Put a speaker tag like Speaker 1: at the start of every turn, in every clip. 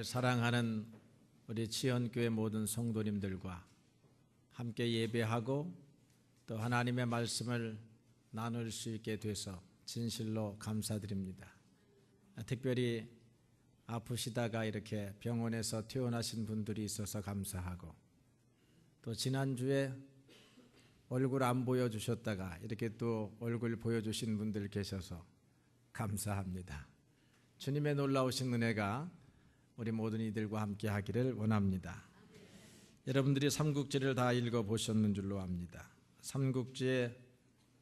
Speaker 1: 하나님을 사랑하는 우리 지연교회 모든 성도님들과 함께 예배하고 또 하나님의 말씀을 나눌 수 있게 돼서 진실로 감사드립니다. 특별히 아프시다가 이렇게 병원에서 퇴원하신 분들이 있어서 감사하고, 또 지난주에 얼굴 안 보여주셨다가 이렇게 또 얼굴 보여주신 분들 계셔서 감사합니다. 주님의 놀라우신 은혜가 우리 모든 이들과 함께 하기를 원합니다. 여러분들이 삼국지를 다 읽어보셨는 줄로 압니다. 삼국지에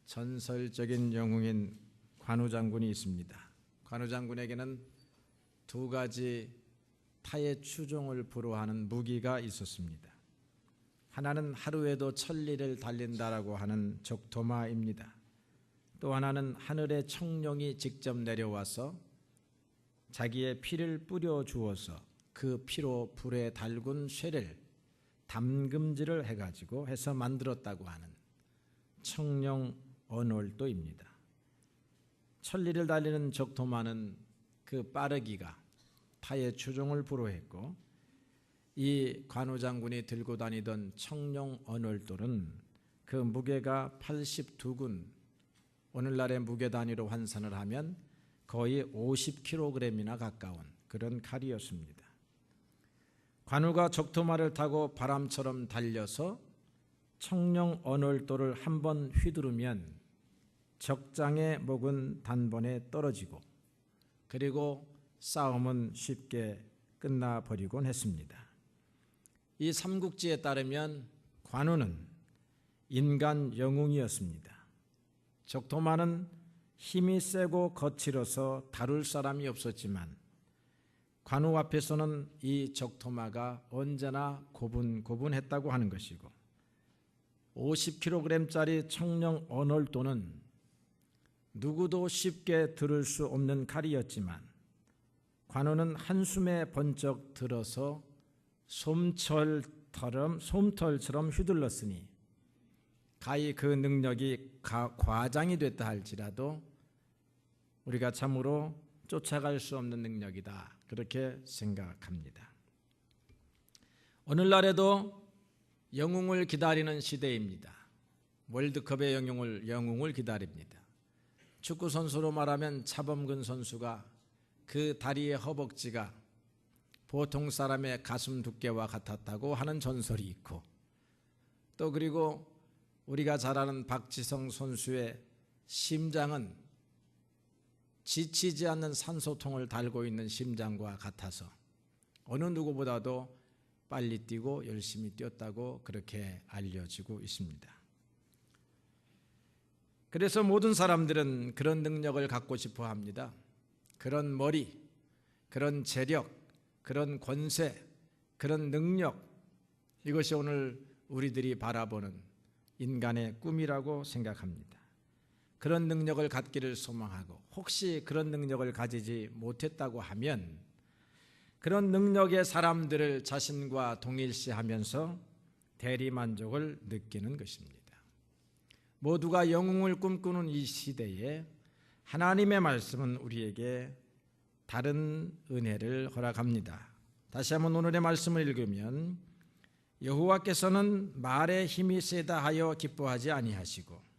Speaker 1: 전설적인 영웅인 관우장군이 있습니다. 관우장군에게는 두 가지 타의 추종을 불허하는 무기가 있었습니다. 하나는 하루에도 천리를 달린다라고 하는 적토마입니다. 또 하나는 하늘의 청룡이 직접 내려와서 자기의 피를 뿌려 주어서 그 피로 불에 달군 쇠를 담금질을 해서 만들었다고 하는 청룡 언월도입니다. 천리를 달리는 적토마는 그 빠르기가 타의 추종을 불허했고, 이 관우장군이 들고 다니던 청룡 언월돌은 그 무게가 82군, 오늘날의 무게 단위로 환산을 하면 거의 50kg이나 가까운 그런 칼이었습니다. 관우가 적토마를 타고 바람처럼 달려서 청룡 언월돌을 한번 휘두르면 적장의 목은 단번에 떨어지고, 그리고 싸움은 쉽게 끝나버리곤 했습니다. 이 삼국지에 따르면 관우는 인간 영웅이었습니다. 적토마는 힘이 세고 거칠어서 다룰 사람이 없었지만 관우 앞에서는 이 적토마가 언제나 고분고분했다고 하는 것이고, 50kg짜리 청룡 언월도는 누구도 쉽게 들을 수 없는 칼이었지만 관우는 한숨에 번쩍 들어서 솜털처럼 휘둘렀으니 가히 그 능력이 과장이 됐다 할지라도 우리가 참으로 쫓아갈 수 없는 능력이다, 그렇게 생각합니다. 오늘날에도 영웅을 기다리는 시대입니다. 월드컵의 영웅을 기다립니다. 축구 선수로 말하면 차범근 선수가 그 다리의 허벅지가 보통 사람의 가슴 두께와 같았다고 하는 전설이 있고, 또 그리고 우리가 잘 아는 박지성 선수의 심장은 지치지 않는 산소통을 달고 있는 심장과 같아서 어느 누구보다도 빨리 뛰고 열심히 뛰었다고 그렇게 알려지고 있습니다. 그래서 모든 사람들은 그런 능력을 갖고 싶어 합니다. 그런 머리, 그런 재력, 그런 권세, 그런 능력, 이것이 오늘 우리들이 바라보는 인간의 꿈이라고 생각합니다. 그런 능력을 갖기를 소망하고, 혹시 그런 능력을 가지지 못했다고 하면 그런 능력의 사람들을 자신과 동일시하면서 대리만족을 느끼는 것입니다. 모두가 영웅을 꿈꾸는 이 시대에 하나님의 말씀은 우리에게 다른 은혜를 허락합니다. 다시 한번 오늘의 말씀을 읽으면, 여호와께서는 말의 힘이 세다 하여 기뻐하지 아니하시고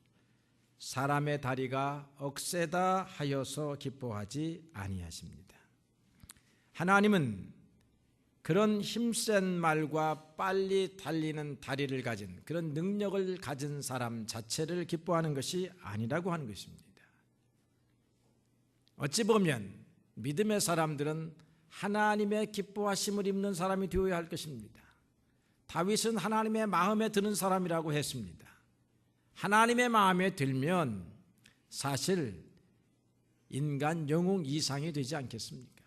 Speaker 1: 사람의 다리가 억세다 하여서 기뻐하지 아니하십니다. 하나님은 그런 힘센 말과 빨리 달리는 다리를 가진, 그런 능력을 가진 사람 자체를 기뻐하는 것이 아니라고 하는 것입니다. 어찌 보면 믿음의 사람들은 하나님의 기뻐하심을 입는 사람이 되어야 할 것입니다. 다윗은 하나님의 마음에 드는 사람이라고 했습니다. 하나님의 마음에 들면 사실 인간 영웅 이상이 되지 않겠습니까?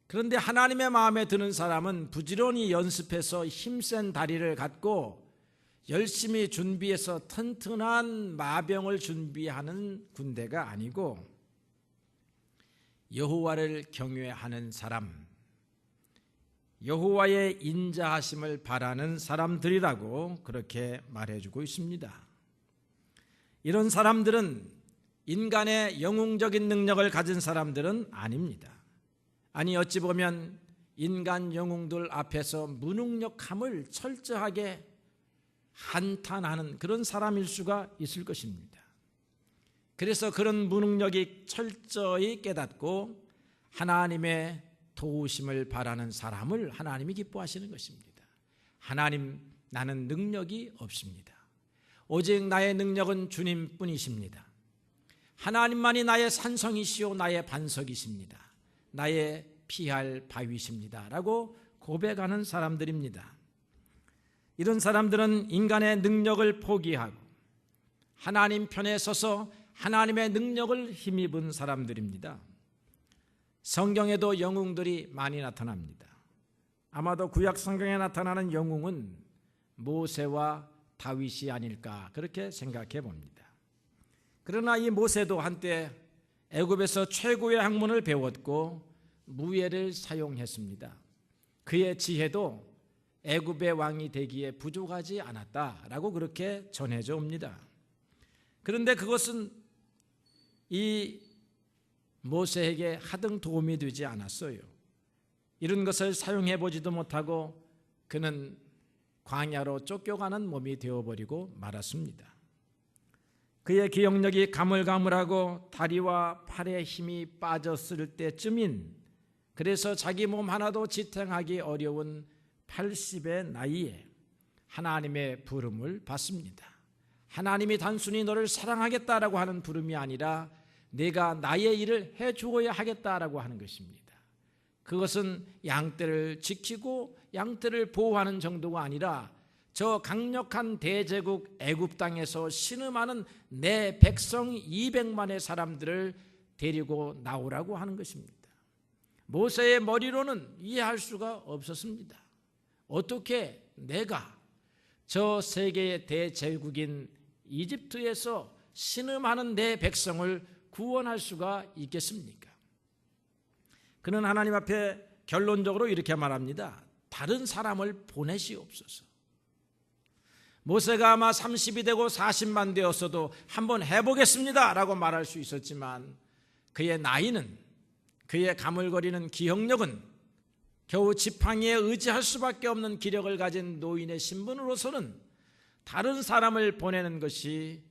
Speaker 1: 그런데 하나님의 마음에 드는 사람은 부지런히 연습해서 힘센 다리를 갖고 열심히 준비해서 튼튼한 마병을 준비하는 군대가 아니고 여호와를 경외하는 사람, 여호와의 인자하심을 바라는 사람들이라고 그렇게 말해주고 있습니다. 이런 사람들은 인간의 영웅적인 능력을 가진 사람들은 아닙니다. 아니 어찌 보면 인간 영웅들 앞에서 무능력함을 철저하게 한탄하는 그런 사람일 수가 있을 것입니다. 그래서 그런 무능력이 철저히 깨닫고 하나님의 도우심을 바라는 사람을 하나님이 기뻐하시는 것입니다. 하나님, 나는 능력이 없습니다. 오직 나의 능력은 주님뿐이십니다. 하나님만이 나의 산성이시오 나의 반석이십니다. 나의 피할 바위십니다 라고 고백하는 사람들입니다. 이런 사람들은 인간의 능력을 포기하고 하나님 편에 서서 하나님의 능력을 힘입은 사람들입니다. 성경에도 영웅들이 많이 나타납니다. 아마도 구약 성경에 나타나는 영웅은 모세와 다윗이 아닐까 그렇게 생각해 봅니다. 그러나 이 모세도 한때 애굽에서 최고의 학문을 배웠고 무예를 사용했습니다. 그의 지혜도 애굽의 왕이 되기에 부족하지 않았다라고 그렇게 전해져 옵니다. 그런데 그것은 이 모세에게 하등 도움이 되지 않았어요. 이런 것을 사용해 보지도 못하고 그는 광야로 쫓겨가는 몸이 되어버리고 말았습니다. 그의 기억력이 가물가물하고 다리와 팔에 힘이 빠졌을 때쯤인, 그래서 자기 몸 하나도 지탱하기 어려운 80의 나이에 하나님의 부름을 받습니다. 하나님이 단순히 너를 사랑하겠다라고 하는 부름이 아니라 내가 나의 일을 해주어야 하겠다라고 하는 것입니다. 그것은 양떼를 지키고 양떼를 보호하는 정도가 아니라 저 강력한 대제국 애굽 땅에서 신음하는 내 백성 200만의 사람들을 데리고 나오라고 하는 것입니다. 모세의 머리로는 이해할 수가 없었습니다. 어떻게 내가 저 세계의 대제국인 이집트에서 신음하는 내 백성을 구원할 수가 있겠습니까? 그는 하나님 앞에 결론적으로 이렇게 말합니다. 다른 사람을 보내시옵소서. 모세가 아마 30이 되고 40만 되었어도 한번 해보겠습니다 라고 말할 수 있었지만 그의 나이는, 그의 가물거리는 기억력은 겨우 지팡이에 의지할 수밖에 없는 기력을 가진 노인의 신분으로서는 다른 사람을 보내는 것이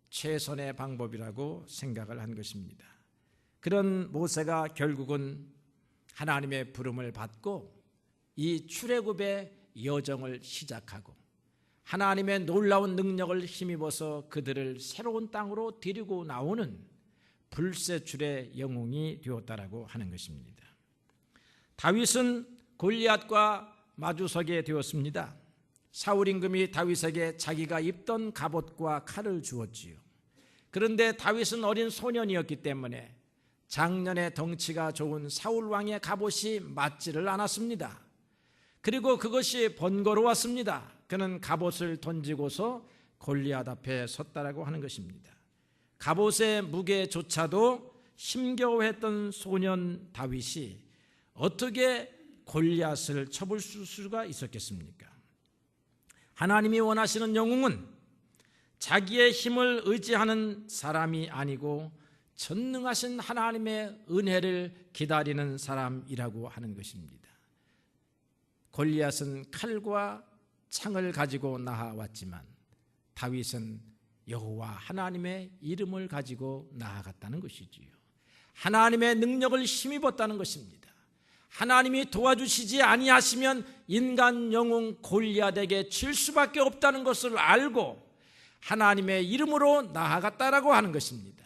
Speaker 1: 최선의 방법이라고 생각을 한 것입니다. 그런 모세가 결국은 하나님의 부름을 받고 이 출애굽의 여정을 시작하고 하나님의 놀라운 능력을 힘입어서 그들을 새로운 땅으로 데리고 나오는 불세출의 영웅이 되었다라고 하는 것입니다. 다윗은 골리앗과 마주서게 되었습니다. 사울 임금이 다윗에게 자기가 입던 갑옷과 칼을 주었지요. 그런데 다윗은 어린 소년이었기 때문에 작년에 덩치가 좋은 사울 왕의 갑옷이 맞지를 않았습니다. 그리고 그것이 번거로웠습니다. 그는 갑옷을 던지고서 골리앗 앞에 섰다라고 하는 것입니다. 갑옷의 무게조차도 힘겨워했던 소년 다윗이 어떻게 골리앗을 쳐볼 수가 있었겠습니까? 하나님이 원하시는 영웅은 자기의 힘을 의지하는 사람이 아니고 전능하신 하나님의 은혜를 기다리는 사람이라고 하는 것입니다. 골리앗은 칼과 창을 가지고 나아왔지만 다윗은 여호와 하나님의 이름을 가지고 나아갔다는 것이지요. 하나님의 능력을 힘입었다는 것입니다. 하나님이 도와주시지 아니하시면 인간 영웅 골리앗에게 질 수밖에 없다는 것을 알고 하나님의 이름으로 나아갔다라고 하는 것입니다.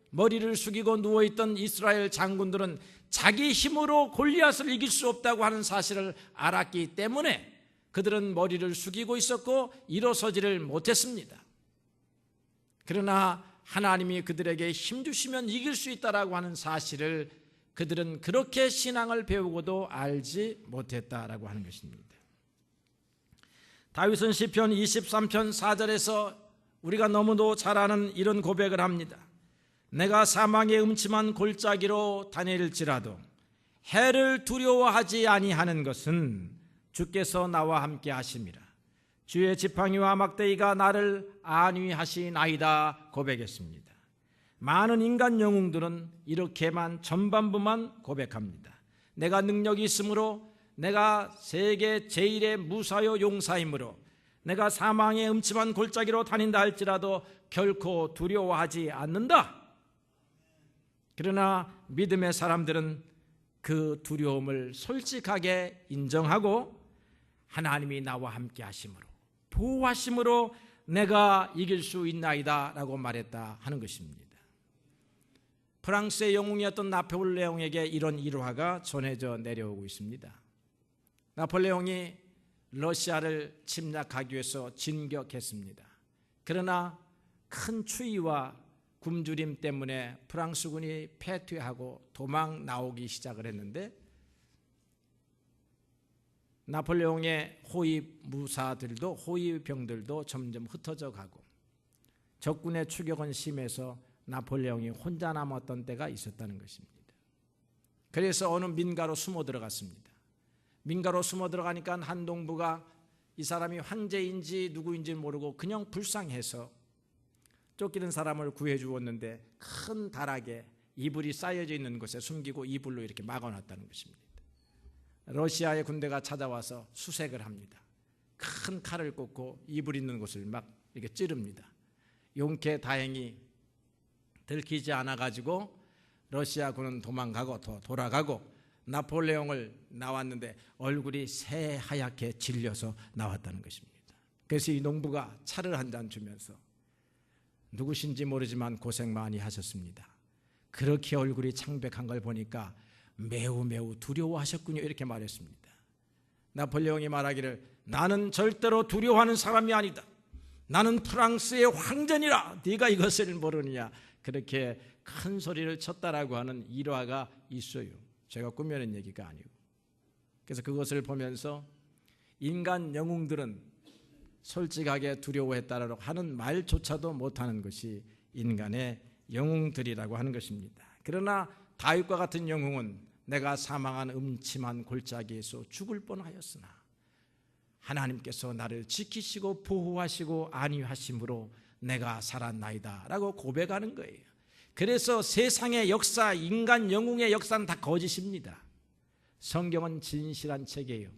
Speaker 1: 머리를 숙이고 누워있던 이스라엘 장군들은 자기 힘으로 골리앗을 이길 수 없다고 하는 사실을 알았기 때문에 그들은 머리를 숙이고 있었고 일어서지를 못했습니다. 그러나 하나님이 그들에게 힘 주시면 이길 수 있다라고 하는 사실을 그들은 그렇게 신앙을 배우고도 알지 못했다라고 하는 것입니다. 다윗은 시편 23편 4절에서 우리가 너무도 잘 아는 이런 고백을 합니다. 내가 사망의 음침한 골짜기로 다닐지라도 해를 두려워하지 아니하는 것은 주께서 나와 함께 하심이라. 주의 지팡이와 막대기가 나를 안위하시나이다 고백했습니다. 많은 인간 영웅들은 이렇게만 전반부만 고백합니다. 내가 능력이 있으므로, 내가 세계 제1의 무사요 용사이므로, 내가 사망의 음침한 골짜기로 다닌다 할지라도 결코 두려워하지 않는다. 그러나 믿음의 사람들은 그 두려움을 솔직하게 인정하고 하나님이 나와 함께 하심으로, 보호하심으로 내가 이길 수 있나이다 라고 말했다 하는 것입니다. 프랑스의 영웅이었던 나폴레옹에게 이런 일화가 전해져 내려오고 있습니다. 나폴레옹이 러시아를 침략하기 위해서 진격했습니다. 그러나 큰 추위와 굶주림 때문에 프랑스군이 패퇴하고 도망 나오기 시작을 했는데, 나폴레옹의 호위 무사들도, 호위 병들도 점점 흩어져 가고 적군의 추격은 심해서 나폴레옹이 혼자 남았던 때가 있었다는 것입니다. 그래서 어느 민가로 숨어 들어갔습니다. 민가로 숨어 들어가니까 한 농부가 이 사람이 황제인지 누구인지 모르고 그냥 불쌍해서 쫓기는 사람을 구해 주었는데, 큰 다락에 이불이 쌓여져 있는 곳에 숨기고 이불로 이렇게 막아놨다는 것입니다. 러시아의 군대가 찾아와서 수색을 합니다. 큰 칼을 꽂고 이불 있는 곳을 막 이렇게 찌릅니다. 용케 다행히 들키지 않아 가지고 러시아군은 도망가고 돌아가고, 나폴레옹을 나왔는데 얼굴이 새하얗게 질려서 나왔다는 것입니다. 그래서 이 농부가 차를 한 잔 주면서 누구신지 모르지만 고생 많이 하셨습니다. 그렇게 얼굴이 창백한 걸 보니까 매우 두려워하셨군요, 이렇게 말했습니다. 나폴레옹이 말하기를, 나는 절대로 두려워하는 사람이 아니다. 나는 프랑스의 황제니라. 네가 이것을 모르느냐. 그렇게 큰 소리를 쳤다라고 하는 일화가 있어요. 제가 꾸며낸 얘기가 아니고. 그래서 그것을 보면서 인간 영웅들은 솔직하게 두려워했다라고 하는 말조차도 못하는 것이 인간의 영웅들이라고 하는 것입니다. 그러나 다윗과 같은 영웅은 내가 사망한 음침한 골짜기에서 죽을 뻔하였으나 하나님께서 나를 지키시고 보호하시고 안위하심으로 내가 살았나이다 라고 고백하는 거예요. 그래서 세상의 역사, 인간 영웅의 역사는 다 거짓입니다. 성경은 진실한 책이에요.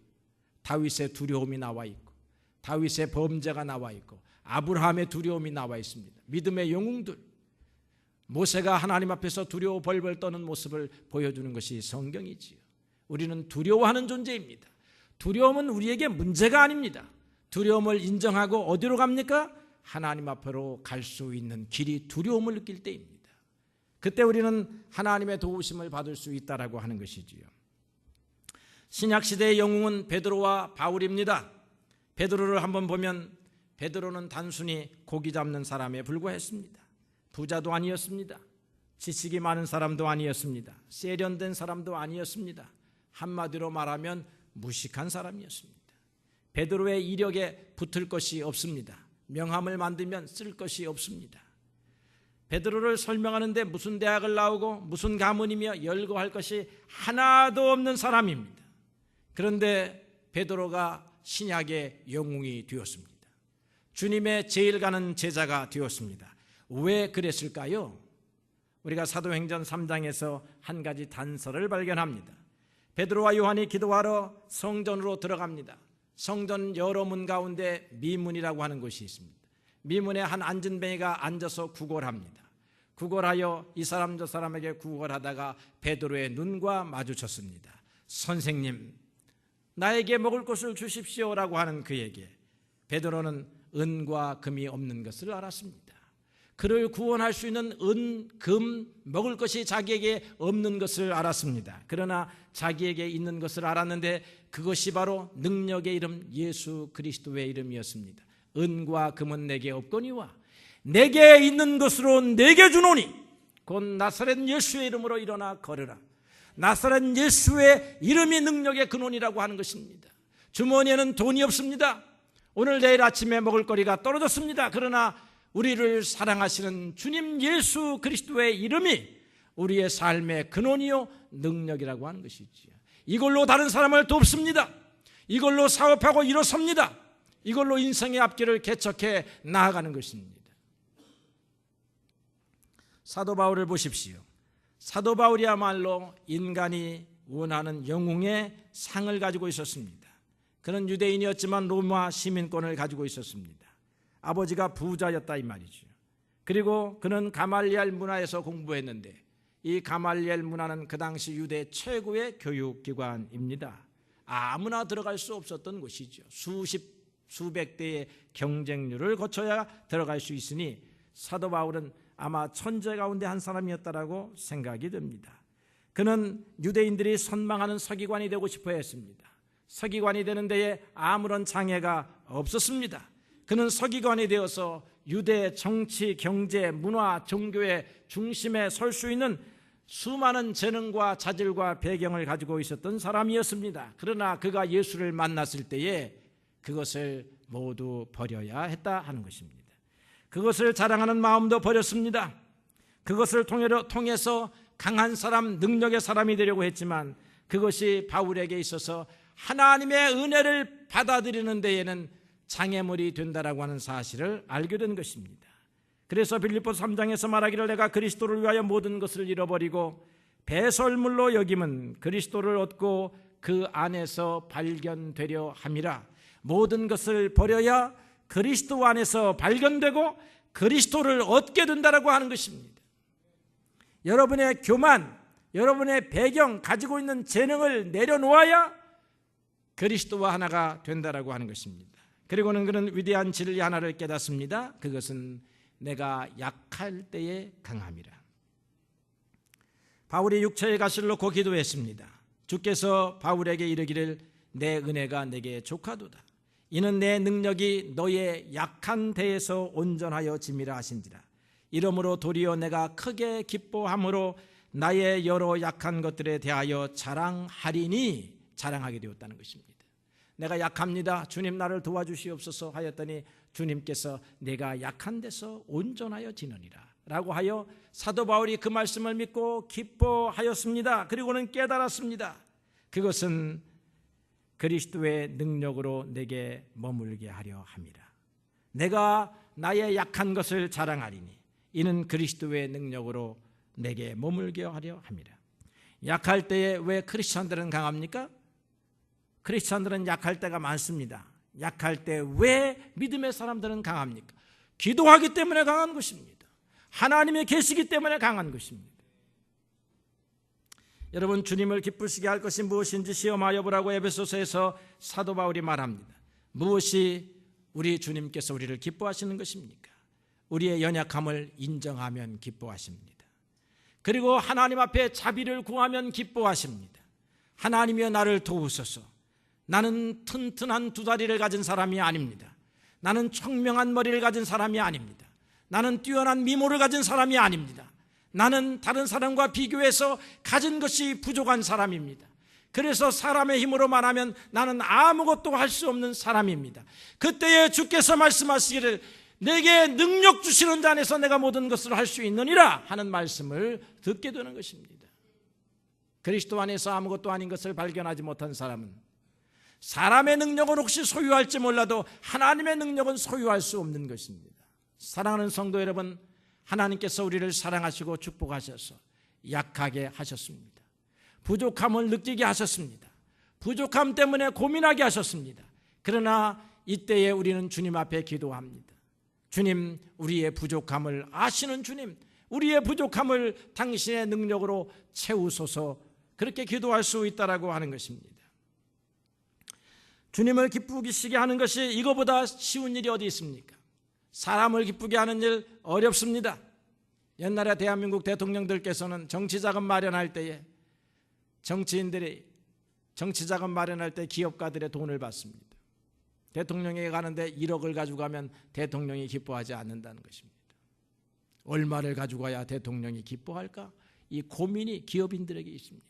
Speaker 1: 다윗의 두려움이 나와 있고, 다윗의 범죄가 나와 있고, 아브라함의 두려움이 나와 있습니다. 믿음의 영웅들, 모세가 하나님 앞에서 두려워 벌벌 떠는 모습을 보여주는 것이 성경이지요. 우리는 두려워하는 존재입니다. 두려움은 우리에게 문제가 아닙니다. 두려움을 인정하고 어디로 갑니까? 하나님 앞으로 갈 수 있는 길이 두려움을 느낄 때입니다. 그때 우리는 하나님의 도우심을 받을 수 있다라고 하는 것이지요. 신약시대의 영웅은 베드로와 바울입니다. 베드로를 한번 보면 베드로는 단순히 고기 잡는 사람에 불과했습니다. 부자도 아니었습니다. 지식이 많은 사람도 아니었습니다. 세련된 사람도 아니었습니다. 한마디로 말하면 무식한 사람이었습니다. 베드로의 이력에 붙을 것이 없습니다. 명함을 만들면 쓸 것이 없습니다. 베드로를 설명하는데 무슨 대학을 나오고 무슨 가문이며 열거할 것이 하나도 없는 사람입니다. 그런데 베드로가 신약의 영웅이 되었습니다. 주님의 제일 가는 제자가 되었습니다. 왜 그랬을까요? 우리가 사도행전 3장에서 한 가지 단서를 발견합니다. 베드로와 요한이 기도하러 성전으로 들어갑니다. 성전 여러 문 가운데 미문이라고 하는 곳이 있습니다. 미문에 한 안진뱅이가 앉아서 구걸합니다. 구걸하여 이 사람 저 사람에게 구걸하다가 베드로의 눈과 마주쳤습니다. 선생님, 나에게 먹을 것을 주십시오라고 하는 그에게 베드로는 은과 금이 없는 것을 알았습니다. 그를 구원할 수 있는 은, 금, 먹을 것이 자기에게 없는 것을 알았습니다. 그러나 자기에게 있는 것을 알았는데 그것이 바로 능력의 이름 예수 그리스도의 이름이었습니다. 은과 금은 내게 없거니와 내게 있는 것으로 내게 주노니 곧 나사렛 예수의 이름으로 일어나 걸으라. 나사렛 예수의 이름이 능력의 근원이라고 하는 것입니다. 주머니에는 돈이 없습니다. 오늘 내일 아침에 먹을 거리가 떨어졌습니다. 그러나 우리를 사랑하시는 주님 예수 그리스도의 이름이 우리의 삶의 근원이요 능력이라고 하는 것이지요. 이걸로 다른 사람을 돕습니다. 이걸로 사업하고 일어섭니다. 이걸로 인생의 앞길을 개척해 나아가는 것입니다. 사도 바울을 보십시오. 사도 바울이야말로 인간이 원하는 영웅의 상을 가지고 있었습니다. 그는 유대인이었지만 로마 시민권을 가지고 있었습니다. 아버지가 부자였다 이 말이죠. 그리고 그는 가말리엘 문화에서 공부했는데 이 가말리엘 문화는 그 당시 유대 최고의 교육기관입니다. 아무나 들어갈 수 없었던 곳이죠. 수백 대의 경쟁률을 거쳐야 들어갈 수 있으니 사도 바울은 아마 천재 가운데 한 사람이었다라고 생각이 듭니다. 그는 유대인들이 선망하는 서기관이 되고 싶어 했습니다. 서기관이 되는 데에 아무런 장애가 없었습니다. 그는 서기관이 되어서 유대 정치, 경제, 문화, 종교의 중심에 설 수 있는 수많은 재능과 자질과 배경을 가지고 있었던 사람이었습니다. 그러나 그가 예수를 만났을 때에 그것을 모두 버려야 했다 하는 것입니다. 그것을 자랑하는 마음도 버렸습니다. 그것을 통해서 강한 사람, 능력의 사람이 되려고 했지만 그것이 바울에게 있어서 하나님의 은혜를 받아들이는 데에는 장애물이 된다라고 하는 사실을 알게 된 것입니다. 그래서 빌립보서 3장에서 말하기를 내가 그리스도를 위하여 모든 것을 잃어버리고 배설물로 여김은 그리스도를 얻고 그 안에서 발견되려 함이라. 모든 것을 버려야 그리스도 안에서 발견되고 그리스도를 얻게 된다라고 하는 것입니다. 여러분의 교만, 여러분의 배경, 가지고 있는 재능을 내려놓아야 그리스도와 하나가 된다라고 하는 것입니다. 그리고는 그는 위대한 진리 하나를 깨닫습니다. 그것은 내가 약할 때에 강함이라. 바울이 육체의 가시를 놓고 기도했습니다. 주께서 바울에게 이르기를 내 은혜가 내게 족하도다. 이는 내 능력이 너의 약한 데에서 온전하여 짐이라 하신지라. 이러므로 도리어 내가 크게 기뻐함으로 나의 여러 약한 것들에 대하여 자랑하리니 자랑하게 되었다는 것입니다. 내가 약합니다. 주님 나를 도와주시옵소서 하였더니 주님께서 내가 약한 데서 온전하여 지느니라 라고 하여 사도 바울이 그 말씀을 믿고 기뻐하였습니다. 그리고는 깨달았습니다. 그것은 그리스도의 능력으로 내게 머물게 하려 함이라. 내가 나의 약한 것을 자랑하리니 이는 그리스도의 능력으로 내게 머물게 하려 함이라. 약할 때에 왜 크리스찬들은 강합니까? 크리스찬들은 약할 때가 많습니다. 약할 때 왜 믿음의 사람들은 강합니까? 기도하기 때문에 강한 것입니다. 하나님의 계시기 때문에 강한 것입니다. 여러분, 주님을 기쁘시게 할 것이 무엇인지 시험하여 보라고 에베소서에서 사도 바울이 말합니다. 무엇이 우리 주님께서 우리를 기뻐하시는 것입니까? 우리의 연약함을 인정하면 기뻐하십니다. 그리고 하나님 앞에 자비를 구하면 기뻐하십니다. 하나님이여 나를 도우소서. 나는 튼튼한 두 다리를 가진 사람이 아닙니다. 나는 청명한 머리를 가진 사람이 아닙니다. 나는 뛰어난 미모를 가진 사람이 아닙니다. 나는 다른 사람과 비교해서 가진 것이 부족한 사람입니다. 그래서 사람의 힘으로 말하면 나는 아무것도 할 수 없는 사람입니다. 그때에 주께서 말씀하시기를 내게 능력 주시는 자 안에서 내가 모든 것을 할 수 있느니라 하는 말씀을 듣게 되는 것입니다. 그리스도 안에서 아무것도 아닌 것을 발견하지 못한 사람은 사람의 능력은 혹시 소유할지 몰라도 하나님의 능력은 소유할 수 없는 것입니다. 사랑하는 성도 여러분, 하나님께서 우리를 사랑하시고 축복하셔서 약하게 하셨습니다. 부족함을 느끼게 하셨습니다. 부족함 때문에 고민하게 하셨습니다. 그러나 이때에 우리는 주님 앞에 기도합니다. 주님, 우리의 부족함을 아시는 주님, 우리의 부족함을 당신의 능력으로 채우소서, 그렇게 기도할 수 있다라고 하는 것입니다. 주님을 기쁘시게 하는 것이 이거보다 쉬운 일이 어디 있습니까? 사람을 기쁘게 하는 일 어렵습니다. 옛날에 대한민국 대통령들께서는 정치자금 마련할 때에 정치인들이 정치자금 마련할 때 기업가들의 돈을 받습니다. 대통령에게 가는데 1억을 가지고 가면 대통령이 기뻐하지 않는다는 것입니다. 얼마를 가지고 가야 대통령이 기뻐할까? 이 고민이 기업인들에게 있습니다.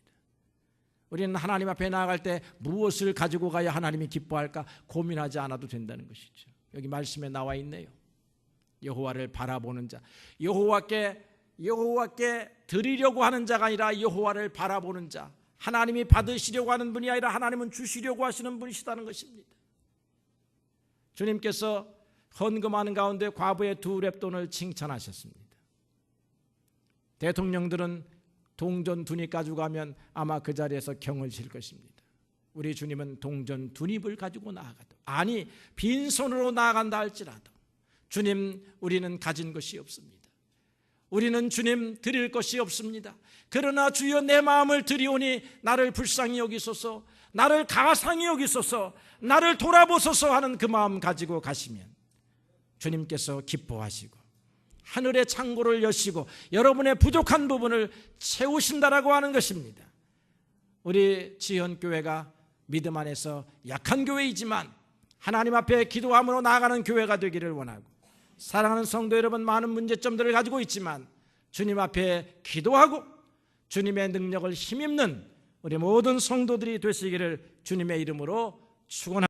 Speaker 1: 우리는 하나님 앞에 나아갈 때 무엇을 가지고 가야 하나님이 기뻐할까 고민하지 않아도 된다는 것이죠. 여기 말씀에 나와 있네요. 여호와를 바라보는 자, 여호와께 드리려고 하는 자가 아니라 여호와를 바라보는 자, 하나님이 받으시려고 하는 분이 아니라 하나님은 주시려고 하시는 분이시다는 것입니다. 주님께서 헌금하는 가운데 과부의 2 렙돈을 칭찬하셨습니다. 대통령들은 동전 두입 가지고 가면 아마 그 자리에서 경을 칠 것입니다. 우리 주님은 동전 두입을 가지고 나아가도, 아니 빈손으로 나아간다 할지라도 주님, 우리는 가진 것이 없습니다. 우리는 주님 드릴 것이 없습니다. 그러나 주여 내 마음을 드리오니 나를 불쌍히 여기소서, 나를 가상히 여기소서, 나를 돌아보소서 하는 그 마음 가지고 가시면 주님께서 기뻐하시고 하늘의 창고를 여시고 여러분의 부족한 부분을 채우신다라고 하는 것입니다. 우리 지현교회가 믿음 안에서 약한 교회이지만 하나님 앞에 기도함으로 나아가는 교회가 되기를 원하고, 사랑하는 성도 여러분, 많은 문제점들을 가지고 있지만 주님 앞에 기도하고 주님의 능력을 힘입는 우리 모든 성도들이 되시기를 주님의 이름으로 축원합니다.